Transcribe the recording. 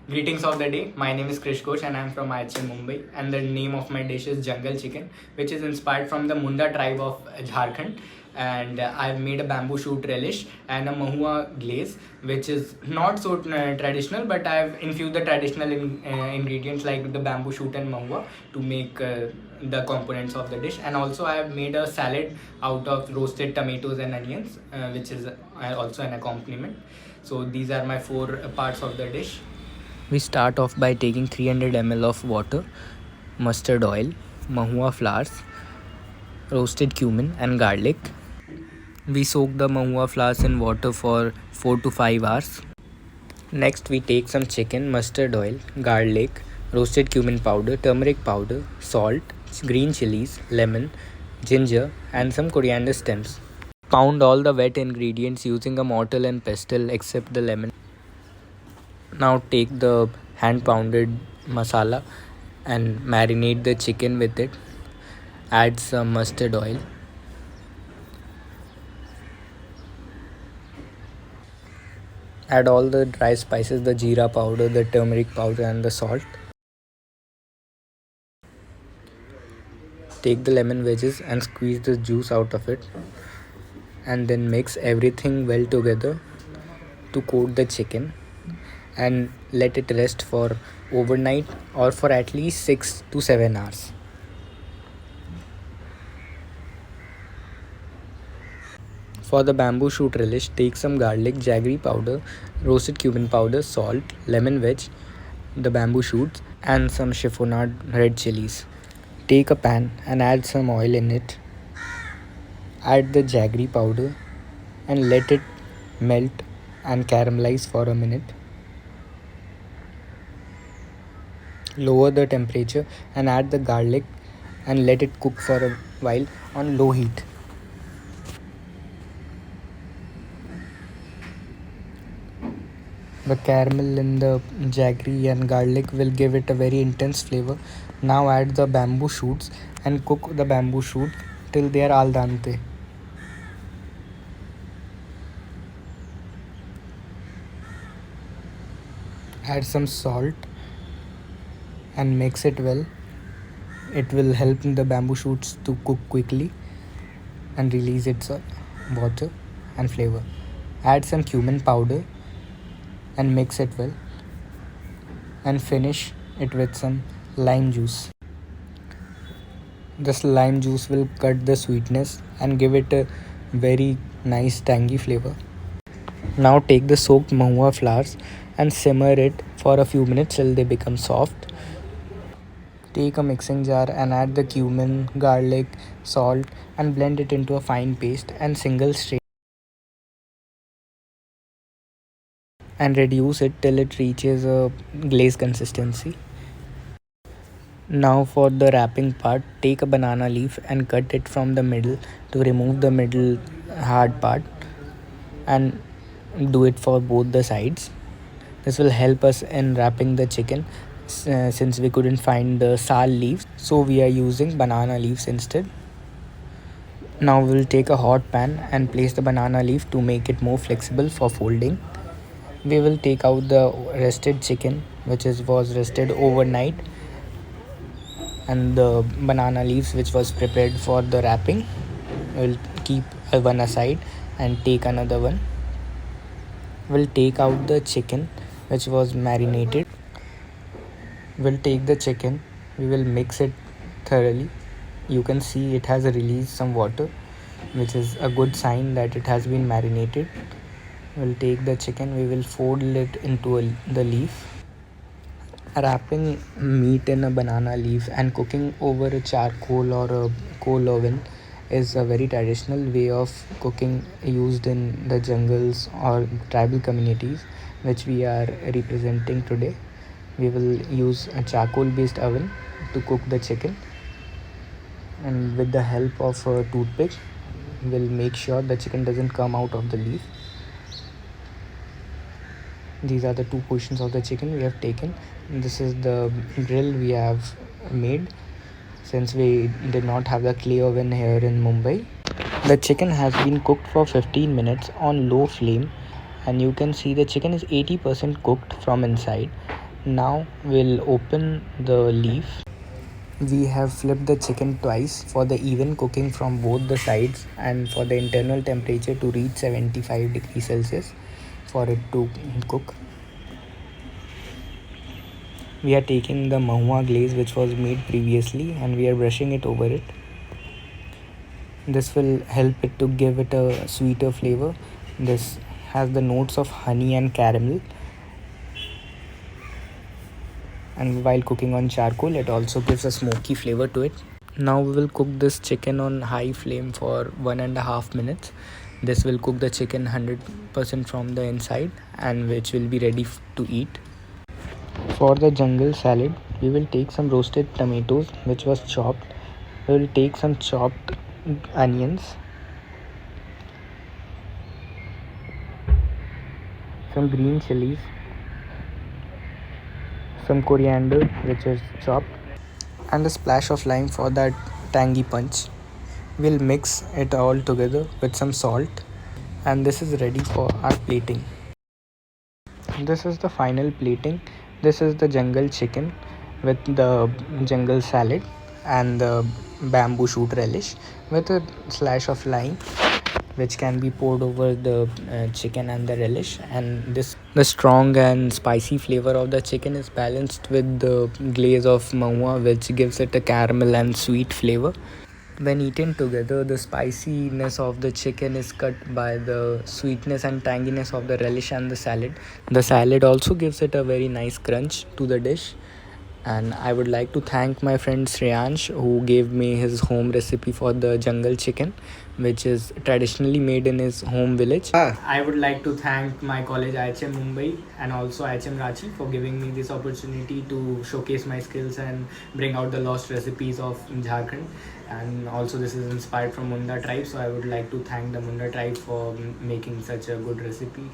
Greetings of the day. My name is Krish Ghosh and I am from IHM Mumbai. And the name of my dish is Jungle Chicken, which is inspired from the Munda tribe of Jharkhand. And I've made a bamboo shoot relish and a Mahua glaze, which is not so traditional, but I've infused the traditional ingredients like the bamboo shoot and Mahua to make the components of the dish. And also, I have made a salad out of roasted tomatoes and onions, which is also an accompaniment. So, these are my four parts of the dish. We start off by taking 300 ml of water, mustard oil, mahua flowers, roasted cumin and garlic. We soak the mahua flowers in water for 4 to 5 hours. Next we take some chicken, mustard oil, garlic, roasted cumin powder, turmeric powder, salt, green chilies, lemon, ginger and some coriander stems. Pound all the wet ingredients using a mortar and pestle except the lemon. Now take the hand pounded masala and marinate the chicken with it. Add some mustard oil. Add all the dry spices, the jeera powder, the turmeric powder and the salt. Take the lemon wedges and squeeze the juice out of it. And then mix everything well together to coat the chicken. And let it rest for overnight or for at least 6 to 7 hours. For the bamboo shoot relish, take some garlic, jaggery powder, roasted cumin powder, salt, lemon wedge, the bamboo shoots and some chiffonade red chilies. Take a pan and add some oil in it. Add the jaggery powder and let it melt and caramelize for a minute. Lower the temperature and add the garlic and let it cook for a while on low heat. The caramel in the jaggery and garlic will give it a very intense flavor. Now add the bamboo shoots and cook the bamboo shoot till they are al dente. Add some salt and mix it well. It will help the bamboo shoots to cook quickly and release its water and flavor. Add some cumin powder and mix it well and finish it with some lime juice. This lime juice will cut the sweetness and give it a very nice tangy flavor. Now take the soaked mahua flowers and simmer it for a few minutes till they become soft. Take a mixing jar and add the cumin, garlic, salt and blend it into a fine paste and single strain and reduce it till it reaches a glaze consistency. Now for the wrapping part, take a banana leaf and cut it from the middle to remove the middle hard part and do it for both the sides. This will help us in wrapping the chicken since we couldn't find the sal leaves, so we are using banana leaves instead. Now we'll take a hot pan and place the banana leaf to make it more flexible for folding. We will take out the rested chicken which was rested overnight and the banana leaves which was prepared for the wrapping. We'll keep one aside and take another one. We'll take out the chicken which was marinated. We'll take the chicken, we will mix it thoroughly. You can see it has released some water, which is a good sign that it has been marinated. We'll take the chicken, we will fold it into the leaf. Wrapping meat in a banana leaf and cooking over a charcoal or a coal oven is a very traditional way of cooking used in the jungles or tribal communities which we are representing today. We will use a charcoal based oven to cook the chicken, and with the help of a toothpick we'll make sure the chicken doesn't come out of the leaf. These are the two portions of the chicken we have taken. This is the grill we have made since we did not have the clay oven here in Mumbai. The chicken has been cooked for 15 minutes on low flame and you can see the chicken is 80% cooked from inside. Now we'll open the leaf. We have flipped the chicken twice for the even cooking from both the sides and for the internal temperature to reach 75 degrees Celsius for it to cook. We are taking the Mahua glaze which was made previously and we are brushing it over it. This will help it to give it a sweeter flavor. This has the notes of honey and caramel, and while cooking on charcoal it also gives a smoky flavor to it. Now we will cook this chicken on high flame for 1.5 minutes. This will cook the chicken 100% from the inside and which will be ready to eat. For the jungle salad, we will take some roasted tomatoes which was chopped. We will take some chopped onions, some green chilies, some coriander which is chopped, and a splash of lime for that tangy punch. We'll mix it all together with some salt, and this is ready for our plating. This is the final plating. This is the jungle chicken with the jungle salad and the bamboo shoot relish with a slash of lime which can be poured over the chicken and the relish. And this the strong and spicy flavor of the chicken is balanced with the glaze of mahua which gives it a caramel and sweet flavor. When eaten together, the spiciness of the chicken is cut by the sweetness and tanginess of the relish and the salad. The salad also gives it a very nice crunch to the dish. And I would like to thank my friend Shreyansh who gave me his home recipe for the jungle chicken, which is traditionally made in his home village. I would like to thank my college IHM Mumbai and also IHM Ranchi for giving me this opportunity to showcase my skills and bring out the lost recipes of Jharkhand. And also this is inspired from Munda tribe, so I would like to thank the Munda tribe for making such a good recipe.